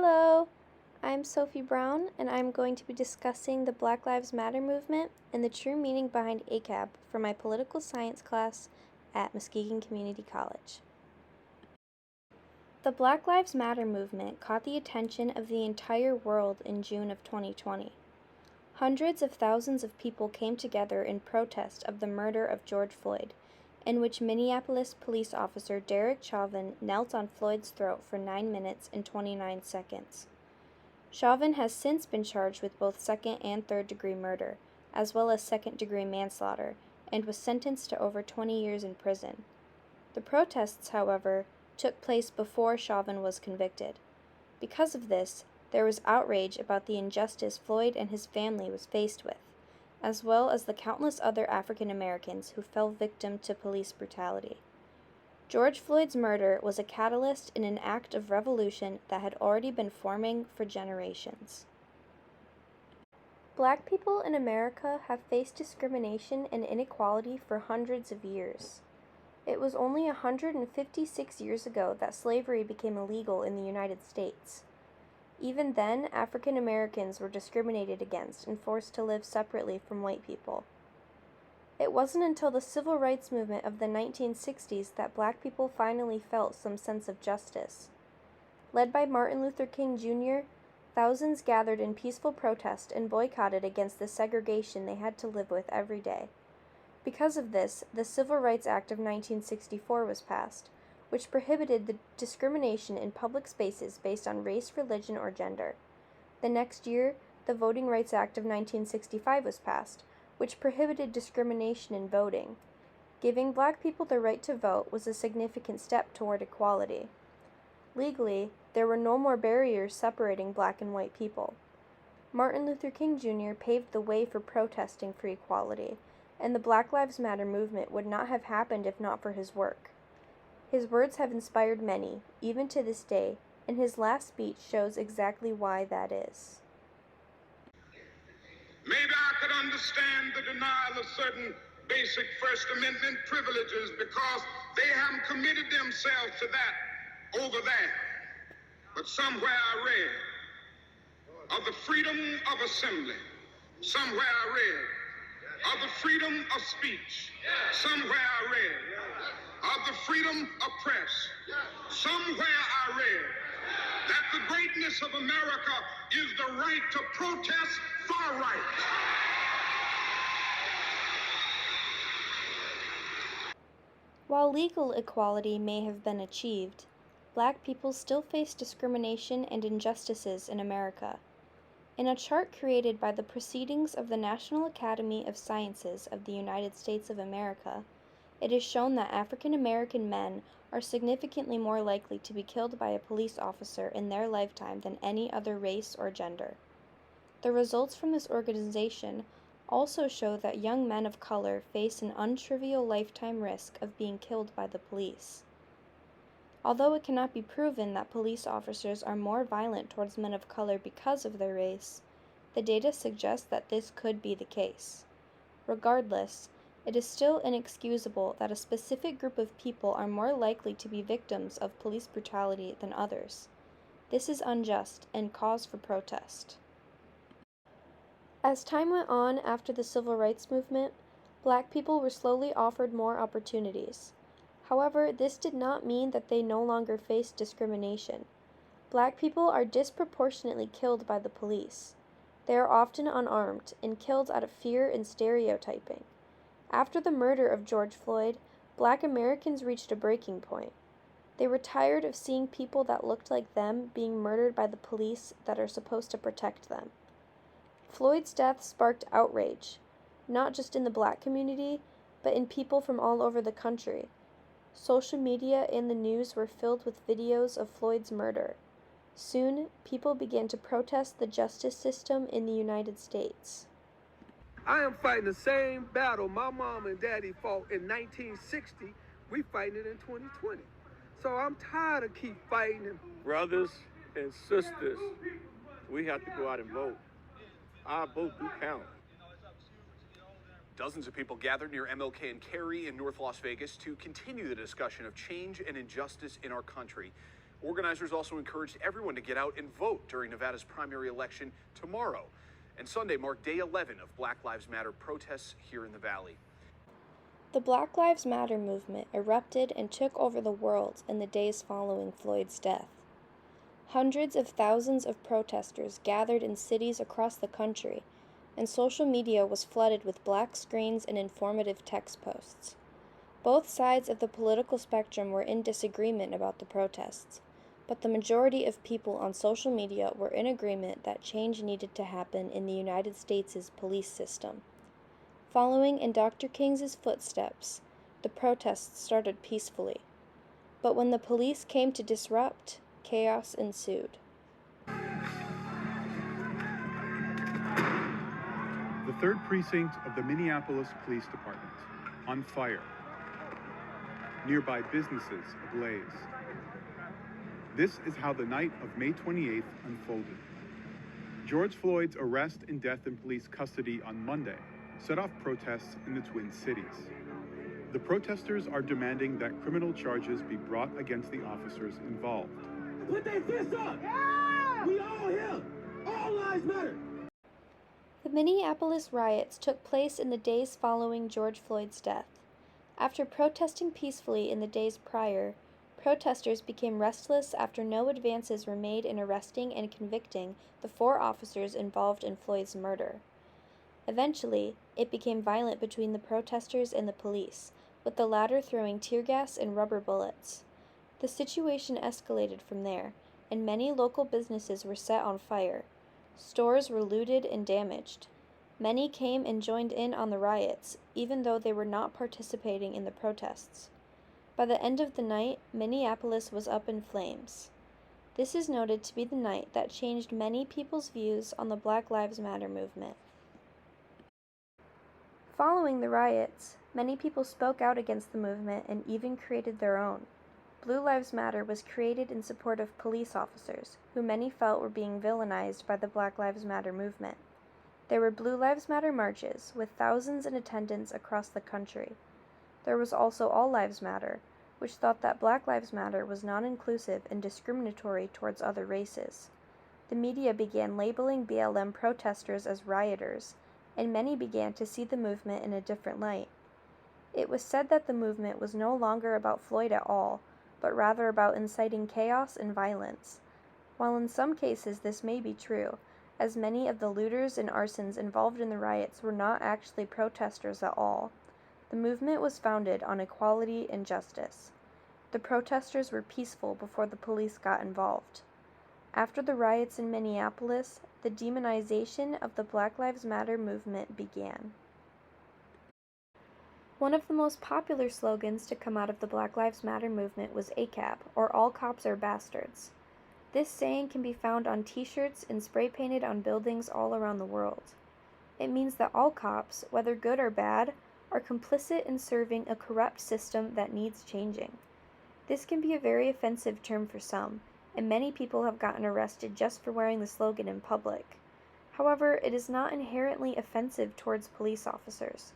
Hello, I'm Sophie Brown, and I'm going to be discussing the Black Lives Matter movement and the true meaning behind ACAB for my political science class at Muskegon Community College. The Black Lives Matter movement caught the attention of the entire world in June of 2020. Hundreds of thousands of people came together in protest of the murder of George Floyd, in which Minneapolis police officer Derek Chauvin knelt on Floyd's throat for 9 minutes and 29 seconds. Chauvin has since been charged with both second and third-degree murder, as well as second-degree manslaughter, and was sentenced to over 20 years in prison. The protests, however, took place before Chauvin was convicted. Because of this, there was outrage about the injustice Floyd and his family was faced with, as well as the countless other African Americans who fell victim to police brutality. George Floyd's murder was a catalyst in an act of revolution that had already been forming for generations. Black people in America have faced discrimination and inequality for hundreds of years. It was only 156 years ago that slavery became illegal in the United States. Even then, African Americans were discriminated against and forced to live separately from white people. It wasn't until the civil rights movement of the 1960s that black people finally felt some sense of justice. Led by Martin Luther King Jr., thousands gathered in peaceful protest and boycotted against the segregation they had to live with every day. Because of this, the Civil Rights Act of 1964 was passed, which prohibited the discrimination in public spaces based on race, religion, or gender. The next year, the Voting Rights Act of 1965 was passed, which prohibited discrimination in voting. Giving black people the right to vote was a significant step toward equality. Legally, there were no more barriers separating black and white people. Martin Luther King Jr. paved the way for protesting for equality, and the Black Lives Matter movement would not have happened if not for his work. His words have inspired many, even to this day, and his last speech shows exactly why that is. Maybe I could understand the denial of certain basic First Amendment privileges because they haven't committed themselves to that over there. But somewhere I read of the freedom of assembly. Somewhere I read of the freedom of speech. Somewhere I read of the freedom of press. Somewhere I read that the greatness of America is the right to protest far right. While legal equality may have been achieved, black people still face discrimination and injustices in America. In a chart created by the Proceedings of the National Academy of Sciences of the United States of America, it is shown that African American men are significantly more likely to be killed by a police officer in their lifetime than any other race or gender. The results from this organization also show that young men of color face an untrivial lifetime risk of being killed by the police. Although it cannot be proven that police officers are more violent towards men of color because of their race, the data suggests that this could be the case. Regardless, it is still inexcusable that a specific group of people are more likely to be victims of police brutality than others. This is unjust and cause for protest. As time went on after the civil rights movement, black people were slowly offered more opportunities. However, this did not mean that they no longer faced discrimination. Black people are disproportionately killed by the police. They are often unarmed and killed out of fear and stereotyping. After the murder of George Floyd, black Americans reached a breaking point. They were tired of seeing people that looked like them being murdered by the police that are supposed to protect them. Floyd's death sparked outrage, not just in the black community, but in people from all over the country. Social media and the news were filled with videos of Floyd's murder. Soon, people began to protest the justice system in the United States. I am fighting the same battle my mom and daddy fought in 1960. We fighting it in 2020. So I'm tired of keep fighting. Brothers and sisters, we have to go out and vote. Our vote do count. Dozens of people gathered near MLK and Cary in North Las Vegas to continue the discussion of change and injustice in our country. Organizers also encouraged everyone to get out and vote during Nevada's primary election tomorrow. And Sunday marked day 11 of Black Lives Matter protests here in the Valley. The Black Lives Matter movement erupted and took over the world in the days following Floyd's death. Hundreds of thousands of protesters gathered in cities across the country, and social media was flooded with black screens and informative text posts. Both sides of the political spectrum were in disagreement about the protests, but the majority of people on social media were in agreement that change needed to happen in the United States' police system. Following in Dr. King's footsteps, the protests started peacefully. But when the police came to disrupt, chaos ensued. The 3rd Precinct of the Minneapolis Police Department, on fire. Nearby businesses ablaze. This is how the night of May 28th unfolded. George Floyd's arrest and death in police custody on Monday set off protests in the Twin Cities. The protesters are demanding that criminal charges be brought against the officers involved. Put their fists up! Yeah! We all here! All lives matter! The Minneapolis riots took place in the days following George Floyd's death. After protesting peacefully in the days prior, protesters became restless after no advances were made in arresting and convicting the 4 officers involved in Floyd's murder. Eventually, it became violent between the protesters and the police, with the latter throwing tear gas and rubber bullets. The situation escalated from there, and many local businesses were set on fire. Stores were looted and damaged. Many came and joined in on the riots, even though they were not participating in the protests. By the end of the night, Minneapolis was up in flames. This is noted to be the night that changed many people's views on the Black Lives Matter movement. Following the riots, many people spoke out against the movement and even created their own. Blue Lives Matter was created in support of police officers, who many felt were being villainized by the Black Lives Matter movement. There were Blue Lives Matter marches, with thousands in attendance across the country. There was also All Lives Matter, which thought that Black Lives Matter was non-inclusive and discriminatory towards other races. The media began labeling BLM protesters as rioters, and many began to see the movement in a different light. It was said that the movement was no longer about Floyd at all, but rather about inciting chaos and violence. While in some cases this may be true, as many of the looters and arsons involved in the riots were not actually protesters at all. The movement was founded on equality and justice. The protesters were peaceful before the police got involved. After the riots in Minneapolis, the demonization of the Black Lives Matter movement began. One of the most popular slogans to come out of the Black Lives Matter movement was ACAB, or All Cops Are Bastards. This saying can be found on t-shirts and spray painted on buildings all around the world. It means that all cops, whether good or bad, are complicit in serving a corrupt system that needs changing. This can be a very offensive term for some, and many people have gotten arrested just for wearing the slogan in public. However, it is not inherently offensive towards police officers.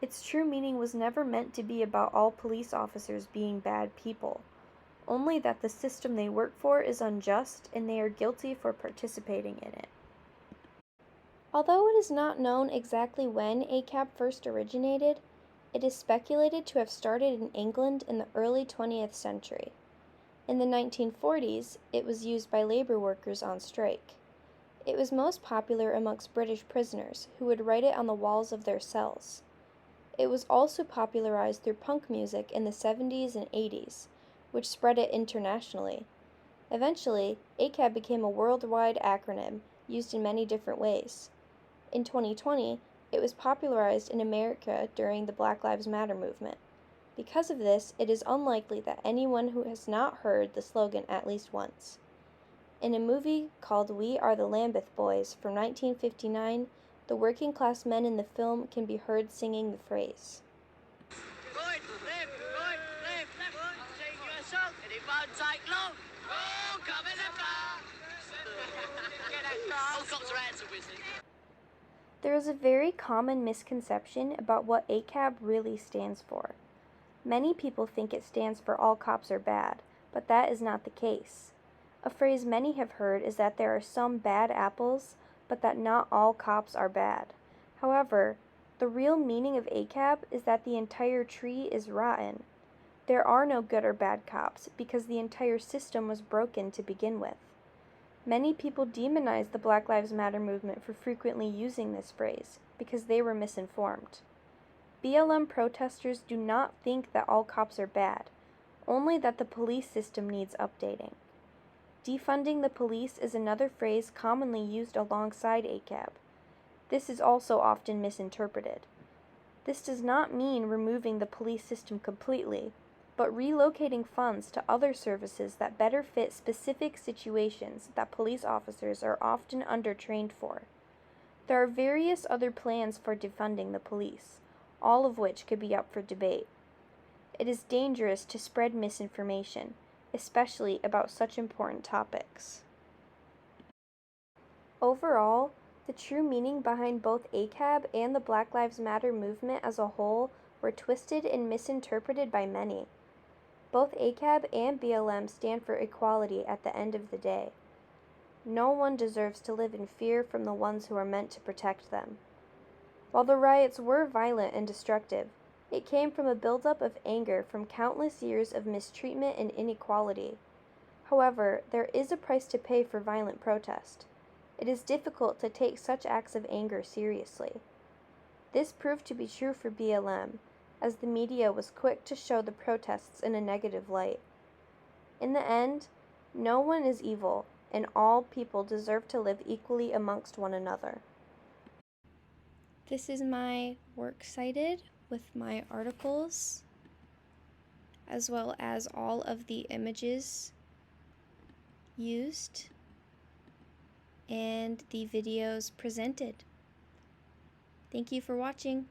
Its true meaning was never meant to be about all police officers being bad people, only that the system they work for is unjust and they are guilty for participating in it. Although it is not known exactly when ACAB first originated, it is speculated to have started in England in the early 20th century. In the 1940s, it was used by labor workers on strike. It was most popular amongst British prisoners, who would write it on the walls of their cells. It was also popularized through punk music in the 70s and 80s, which spread it internationally. Eventually, ACAB became a worldwide acronym used in many different ways. In 2020, it was popularized in America during the Black Lives Matter movement. Because of this, it is unlikely that anyone who has not heard the slogan at least once. In a movie called We Are the Lambeth Boys from 1959, the working class men in the film can be heard singing the phrase. Good, left, right, left, sing your song, and it won't take long. Oh, come in the car. Get that car. All cops are handsome, we see. There is a very common misconception about what ACAB really stands for. Many people think it stands for All Cops Are Bad, but that is not the case. A phrase many have heard is that there are some bad apples, but that not all cops are bad. However, the real meaning of ACAB is that the entire tree is rotten. There are no good or bad cops because the entire system was broken to begin with. Many people demonize the Black Lives Matter movement for frequently using this phrase because they were misinformed. BLM protesters do not think that all cops are bad, only that the police system needs updating. Defunding the police is another phrase commonly used alongside ACAB. This is also often misinterpreted. This does not mean removing the police system completely, but relocating funds to other services that better fit specific situations that police officers are often undertrained for. There are various other plans for defunding the police, all of which could be up for debate. It is dangerous to spread misinformation, especially about such important topics. Overall, the true meaning behind both ACAB and the Black Lives Matter movement as a whole were twisted and misinterpreted by many. Both ACAB and BLM stand for equality at the end of the day. No one deserves to live in fear from the ones who are meant to protect them. While the riots were violent and destructive, it came from a buildup of anger from countless years of mistreatment and inequality. However, there is a price to pay for violent protest. It is difficult to take such acts of anger seriously. This proved to be true for BLM, as the media was quick to show the protests in a negative light. In the end, no one is evil, and all people deserve to live equally amongst one another. This is my works cited with my articles, as well as all of the images used and the videos presented. Thank you for watching.